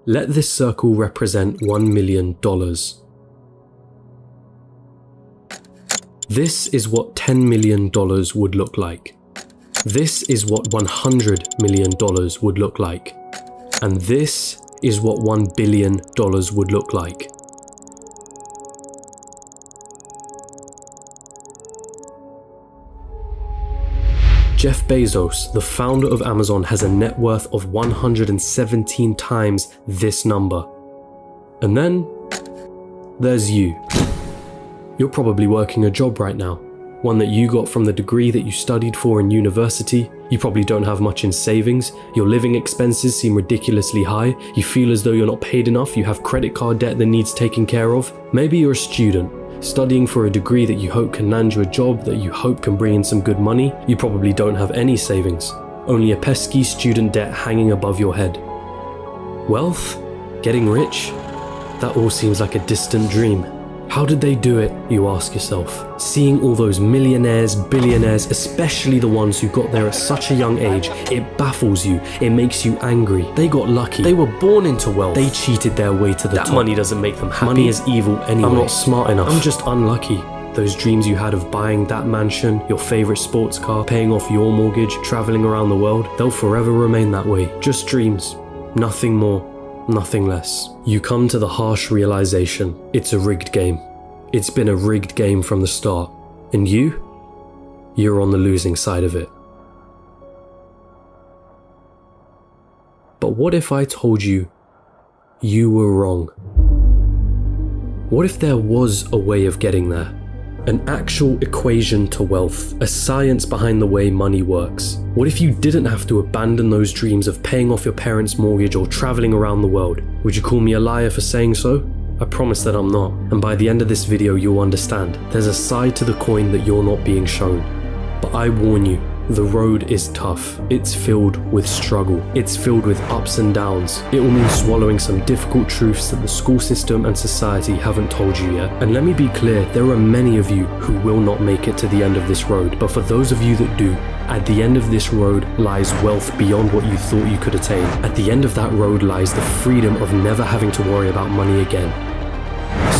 Let this circle represent $1 million. This is what $10 million would look like. This is what $100 million would look like. And this is what $1 billion would look like. Jeff Bezos, the founder of Amazon, has a net worth of 117 times this number. And then there's you. You're probably working a job right now, one that you got from the degree that you studied for in university. You probably don't have much in savings, your living expenses seem ridiculously high, you feel as though you're not paid enough, you have credit card debt that needs taken care of. Maybe you're a student, studying for a degree that you hope can land you a job that you hope can bring in some good money. You probably don't have any savings, only a pesky student debt hanging above your head. Wealth? Getting rich? That all seems like a distant dream. How did they do it, you ask yourself? Seeing all those millionaires, billionaires, especially the ones who got there at such a young age, it baffles you, it makes you angry. They got lucky, they were born into wealth, they cheated their way to the top. That money doesn't make them happy. Money is evil anyway. I'm not smart enough, I'm just unlucky. Those dreams you had of buying that mansion, your favorite sports car, paying off your mortgage, traveling around the world, they'll forever remain that way. Just dreams, nothing more. Nothing less. You come to the harsh realization, it's a rigged game. It's been a rigged game from the start. And you're on the losing side of it. But what if I told you you were wrong? What if there was a way of getting there? An actual equation to wealth, a science behind the way money works. What if you didn't have to abandon those dreams of paying off your parents' mortgage or traveling around the world? Would you call me a liar for saying so? I promise that I'm not, and by the end of this video you'll understand. There's a side to the coin that you're not being shown. But I warn you, the road is tough. It's filled with struggle. It's filled with ups and downs. It will mean swallowing some difficult truths that the school system and society haven't told you yet. And let me be clear, there are many of you who will not make it to the end of this road. But for those of you that do, at the end of this road lies wealth beyond what you thought you could attain. At the end of that road lies the freedom of never having to worry about money again.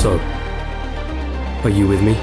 So, are you with me?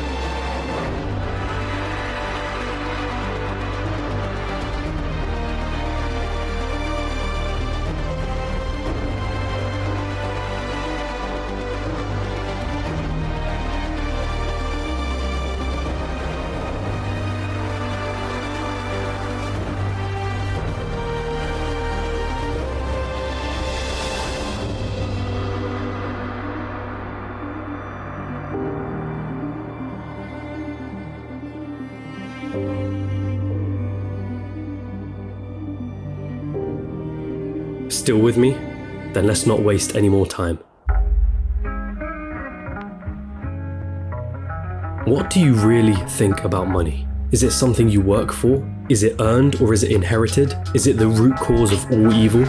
Still with me? Then let's not waste any more time. What do you really think about money? Is it something you work for? Is it earned or is it inherited? Is it the root cause of all evil?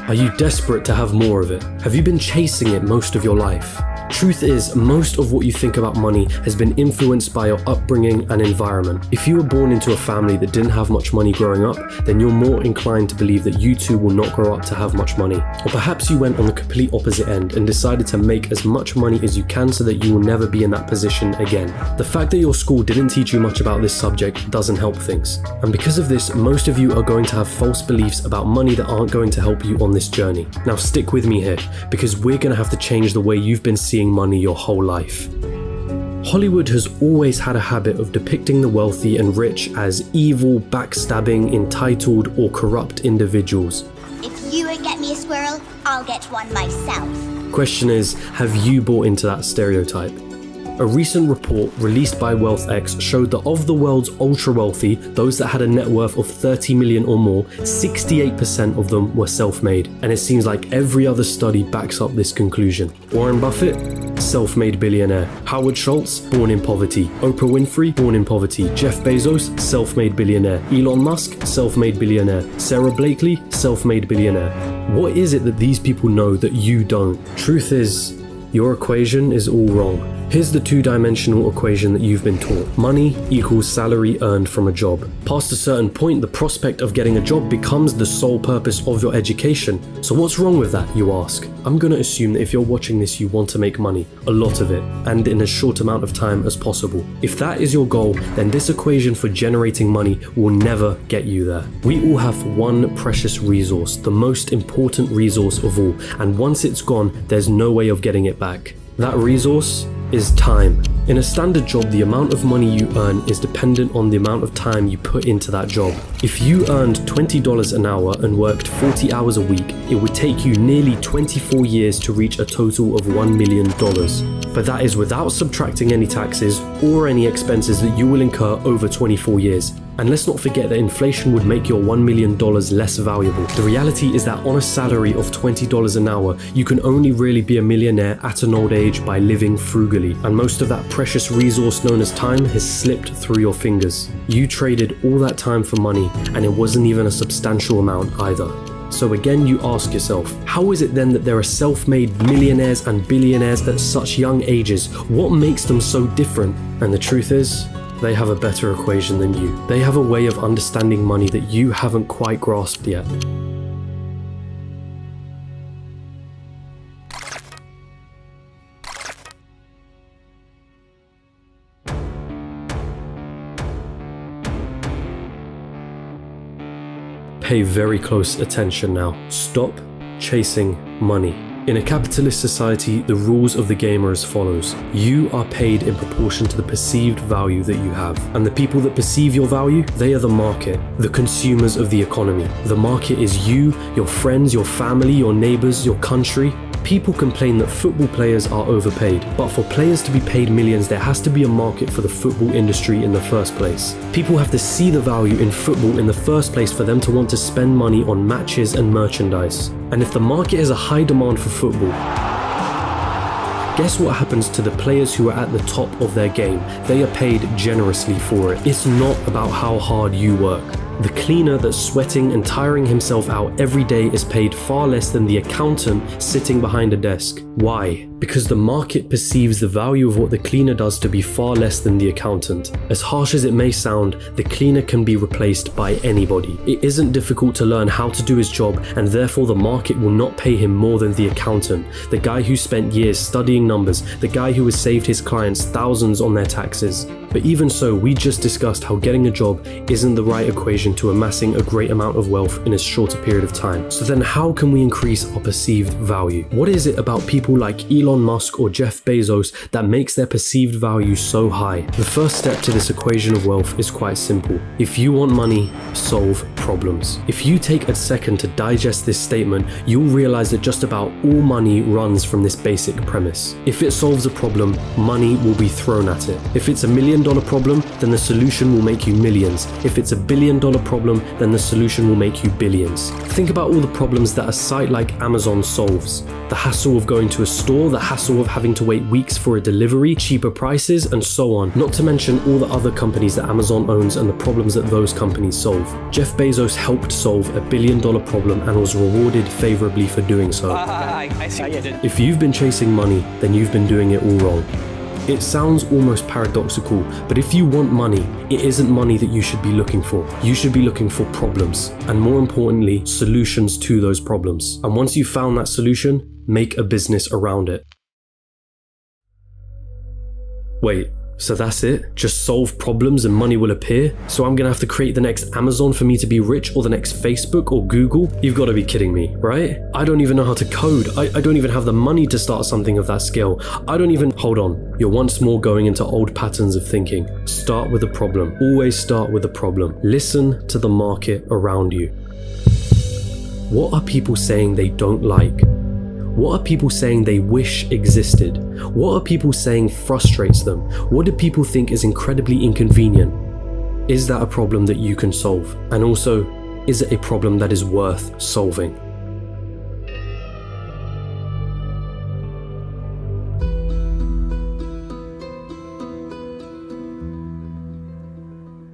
Are you desperate to have more of it? Have you been chasing it most of your life? Truth is, most of what you think about money has been influenced by your upbringing and environment. If you were born into a family that didn't have much money growing up, then you're more inclined to believe that you too will not grow up to have much money. Or perhaps you went on the complete opposite end and decided to make as much money as you can so that you will never be in that position again. The fact that your school didn't teach you much about this subject doesn't help things. And because of this, most of you are going to have false beliefs about money that aren't going to help you on this journey. Now stick with me here, because we're going to have to change the way you've been seeing money your whole life. Hollywood has always had a habit of depicting the wealthy and rich as evil, backstabbing, entitled, or corrupt individuals. If you won't get me a squirrel, I'll get one myself. Question is, have you bought into that stereotype? A recent report released by WealthX showed that of the world's ultra-wealthy, those that had a net worth of 30 million or more, 68% of them were self-made. And it seems like every other study backs up this conclusion. Warren Buffett, self-made billionaire. Howard Schultz, born in poverty. Oprah Winfrey, born in poverty. Jeff Bezos, self-made billionaire. Elon Musk, self-made billionaire. Sarah Blakely, self-made billionaire. What is it that these people know that you don't? Truth is, your equation is all wrong. Here's the two-dimensional equation that you've been taught. Money equals salary earned from a job. Past a certain point, the prospect of getting a job becomes the sole purpose of your education. So what's wrong with that, you ask? I'm gonna assume that if you're watching this, you want to make money, a lot of it, and in as short amount of time as possible. If that is your goal, then this equation for generating money will never get you there. We all have one precious resource, the most important resource of all, and once it's gone, there's no way of getting it back. That resource is time. In a standard job, the amount of money you earn is dependent on the amount of time you put into that job. If you earned $20 an hour and worked 40 hours a week, it would take you nearly 24 years to reach a total of $1 million. But that is without subtracting any taxes or any expenses that you will incur over 24 years. And let's not forget that inflation would make your $1 million less valuable. The reality is that on a salary of $20 an hour, you can only really be a millionaire at an old age by living frugally. And most of that precious resource known as time has slipped through your fingers. You traded all that time for money, and it wasn't even a substantial amount either. So again, you ask yourself, how is it then that there are self-made millionaires and billionaires at such young ages? What makes them so different? And the truth is, they have a better equation than you. They have a way of understanding money that you haven't quite grasped yet. Pay very close attention now. Stop chasing money. In a capitalist society, the rules of the game are as follows. You are paid in proportion to the perceived value that you have. And the people that perceive your value, they are the market, the consumers of the economy. The market is you, your friends, your family, your neighbors, your country. People complain that football players are overpaid, but for players to be paid millions, there has to be a market for the football industry in the first place. People have to see the value in football in the first place for them to want to spend money on matches and merchandise. And if the market has a high demand for football, guess what happens to the players who are at the top of their game? They are paid generously for it. It's not about how hard you work. The cleaner that's sweating and tiring himself out every day is paid far less than the accountant sitting behind a desk. Why? Because the market perceives the value of what the cleaner does to be far less than the accountant. As harsh as it may sound, the cleaner can be replaced by anybody. It isn't difficult to learn how to do his job, and therefore the market will not pay him more than the accountant, the guy who spent years studying numbers, the guy who has saved his clients thousands on their taxes. But even so, we just discussed how getting a job isn't the right equation to amassing a great amount of wealth in as short a period of time. So then how can we increase our perceived value? What is it about people like Elon Musk or Jeff Bezos that makes their perceived value so high? The first step to this equation of wealth is quite simple. If you want money, solve problems. If you take a second to digest this statement, you'll realize that just about all money runs from this basic premise. If it solves a problem, money will be thrown at it. If it's $1 million problem, then the solution will make you millions. If it's $1 billion problem, then the solution will make you billions. Think about all the problems that a site like Amazon solves. The hassle of going to a store, the hassle of having to wait weeks for a delivery, cheaper prices, and so on. Not to mention all the other companies that Amazon owns and the problems that those companies solve. Jeff Bezos helped solve $1 billion problem and was rewarded favorably for doing so. I see what you did. If you've been chasing money, then you've been doing it all wrong. It sounds almost paradoxical, but if you want money, it isn't money that you should be looking for. You should be looking for problems, and more importantly, solutions to those problems. And once you've found that solution, make a business around it. Wait, so that's it? Just solve problems and money will appear? So I'm gonna have to create the next Amazon for me to be rich, or the next Facebook or Google? You've gotta be kidding me, right? I don't even know how to code. I don't even have the money to start something of that scale. Hold on. You're once more going into old patterns of thinking. Start with a problem. Always start with a problem. Listen to the market around you. What are people saying they don't like? What are people saying they wish existed? What are people saying frustrates them? What do people think is incredibly inconvenient? Is that a problem that you can solve? And also, is it a problem that is worth solving?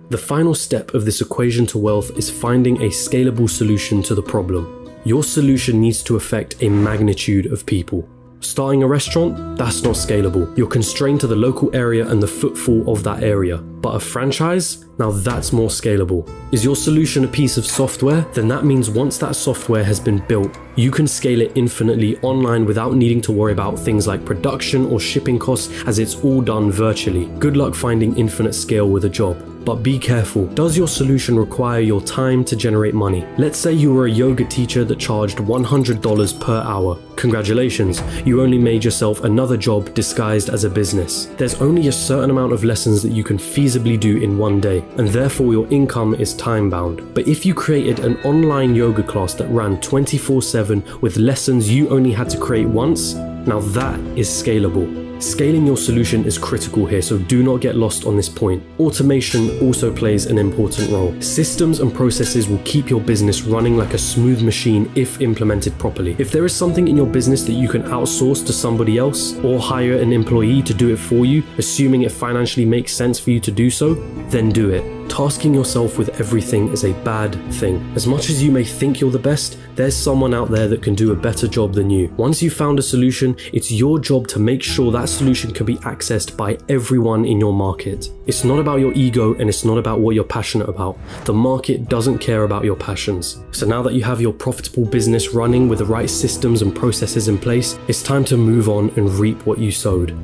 The final step of this equation to wealth is finding a scalable solution to the problem. Your solution needs to affect a magnitude of people. Starting a restaurant? That's not scalable. You're constrained to the local area and the footfall of that area. But a franchise? Now that's more scalable. Is your solution a piece of software? Then that means once that software has been built, you can scale it infinitely online without needing to worry about things like production or shipping costs, as it's all done virtually. Good luck finding infinite scale with a job. But be careful, does your solution require your time to generate money? Let's say you were a yoga teacher that charged $100 per hour. Congratulations, you only made yourself another job disguised as a business. There's only a certain amount of lessons that you can feasibly do in one day, and therefore your income is time bound. But if you created an online yoga class that ran 24/7 with lessons you only had to create once, now that is scalable. Scaling your solution is critical here, so do not get lost on this point. Automation also plays an important role. Systems and processes will keep your business running like a smooth machine if implemented properly. If there is something in your business that you can outsource to somebody else or hire an employee to do it for you, assuming it financially makes sense for you to do so, then do it. Tasking yourself with everything is a bad thing. As much as you may think you're the best, there's someone out there that can do a better job than you. Once you've found a solution, it's your job to make sure that solution can be accessed by everyone in your market. It's not about your ego and it's not about what you're passionate about. The market doesn't care about your passions. So now that you have your profitable business running with the right systems and processes in place, it's time to move on and reap what you sowed.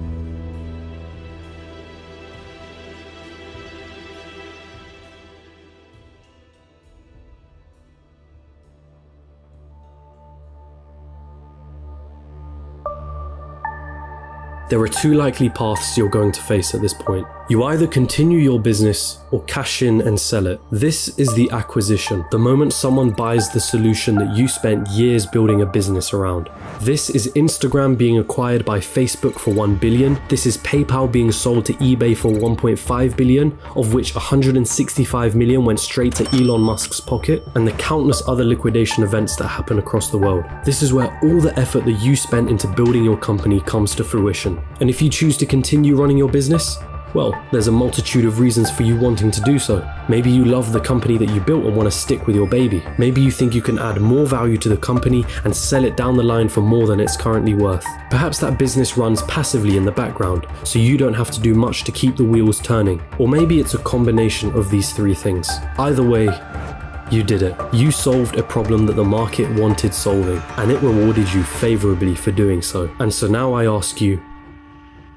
There are two likely paths you're going to face at this point. You either continue your business or cash in and sell it. This is the acquisition, the moment someone buys the solution that you spent years building a business around. This is Instagram being acquired by Facebook for $1 billion. This is PayPal being sold to eBay for $1.5 billion, of which $165 million went straight to Elon Musk's pocket, and the countless other liquidation events that happen across the world. This is where all the effort that you spent into building your company comes to fruition. And if you choose to continue running your business, well, there's a multitude of reasons for you wanting to do so. Maybe you love the company that you built and want to stick with your baby. Maybe you think you can add more value to the company and sell it down the line for more than it's currently worth. Perhaps that business runs passively in the background, so you don't have to do much to keep the wheels turning. Or maybe it's a combination of these three things. Either way, you did it. You solved a problem that the market wanted solving, and it rewarded you favorably for doing so. And so now I ask you,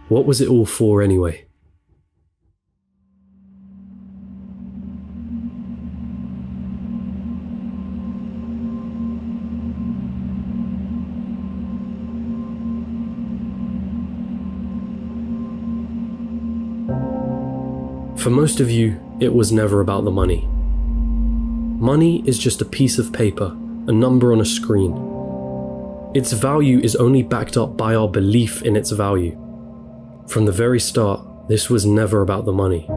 what was it all for anyway? For most of you, it was never about the money. Money is just a piece of paper, a number on a screen. Its value is only backed up by our belief in its value. From the very start, this was never about the money.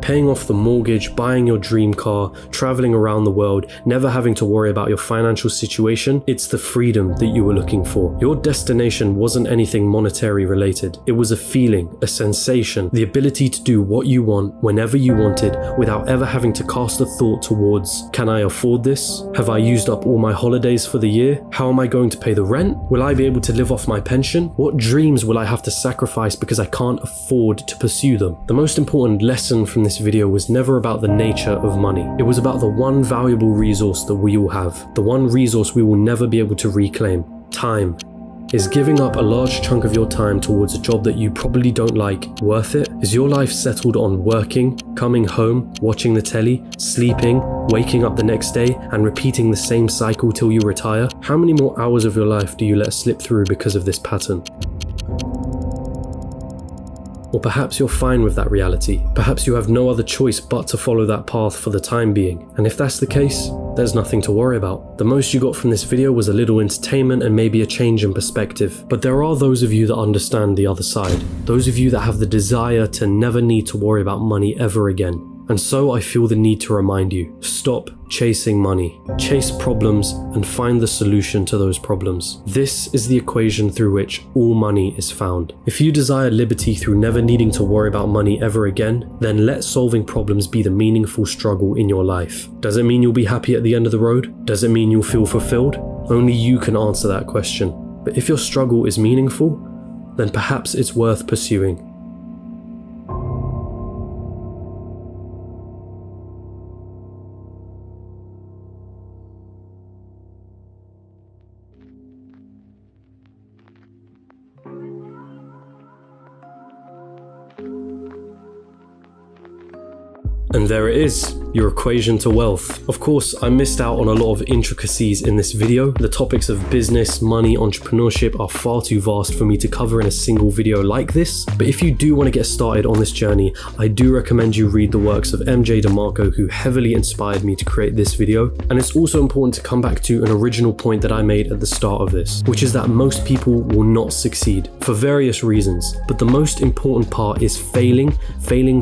Paying off the mortgage, buying your dream car, traveling around the world, never having to worry about your financial situation, it's the freedom that you were looking for. Your destination wasn't anything monetary related. It was a feeling, a sensation, the ability to do what you want whenever you wanted without ever having to cast a thought towards, can I afford this? Have I used up all my holidays for the year? How am I going to pay the rent? Will I be able to live off my pension? What dreams will I have to sacrifice because I can't afford to pursue them? The most important lesson from this video was never about the nature of money. It was about the one valuable resource that we all have, the one resource we will never be able to reclaim: time. Is giving up a large chunk of your time towards a job that you probably don't like worth it? Is your life settled on working, coming home, watching the telly, sleeping, waking up the next day, and repeating the same cycle till you retire? How many more hours of your life do you let slip through because of this pattern? Or perhaps you're fine with that reality. Perhaps you have no other choice but to follow that path for the time being. And if that's the case, there's nothing to worry about. The most you got from this video was a little entertainment and maybe a change in perspective. But there are those of you that understand the other side. Those of you that have the desire to never need to worry about money ever again. And so I feel the need to remind you, stop chasing money. Chase problems and find the solution to those problems. This is the equation through which all money is found. If you desire liberty through never needing to worry about money ever again, then let solving problems be the meaningful struggle in your life. Does it mean you'll be happy at the end of the road? Does it mean you'll feel fulfilled? Only you can answer that question. But if your struggle is meaningful, then perhaps it's worth pursuing. And there it is, your equation to wealth. Of course, I missed out on a lot of intricacies in this video. The topics of business, money, entrepreneurship are far too vast for me to cover in a single video like this. But if you do want to get started on this journey, I do recommend you read the works of MJ DeMarco, who heavily inspired me to create this video. And it's also important to come back to an original point that I made at the start of this, which is that most people will not succeed for various reasons. But the most important part is failing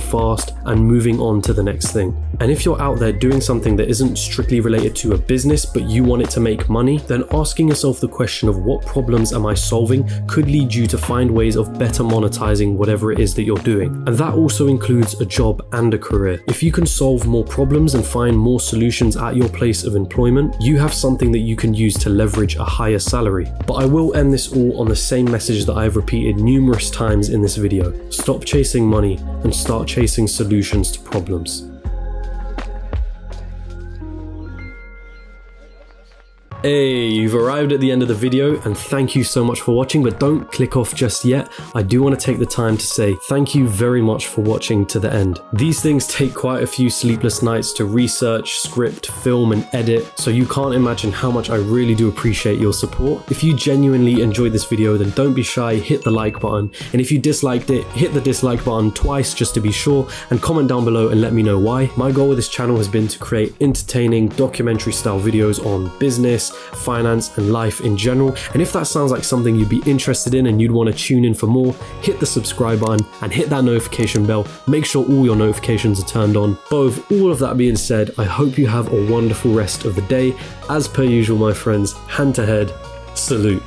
fast, and moving on to the next thing. And if you're out there doing something that isn't strictly related to a business, but you want it to make money, then asking yourself the question of what problems am I solving could lead you to find ways of better monetizing whatever it is that you're doing. And that also includes a job and a career. If you can solve more problems and find more solutions at your place of employment, you have something that you can use to leverage a higher salary. But I will end this all on the same message that I have repeated numerous times in this video. Stop chasing money and start chasing solutions to problems. Hey, you've arrived at the end of the video, and thank you so much for watching, but don't click off just yet. I do want to take the time to say thank you very much for watching to the end. These things take quite a few sleepless nights to research, script, film, and edit, so you can't imagine how much I really do appreciate your support. If you genuinely enjoyed this video, then don't be shy, hit the like button, and if you disliked it, hit the dislike button twice just to be sure, and comment down below and let me know why. My goal with this channel has been to create entertaining documentary style videos on business, finance, and life in general. And if that sounds like something you'd be interested in and you'd want to tune in for more, hit the subscribe button and hit that notification bell. Make sure all your notifications are turned on. But with all of that being said, I hope you have a wonderful rest of the day. As per usual, my friends, hand to head, salute.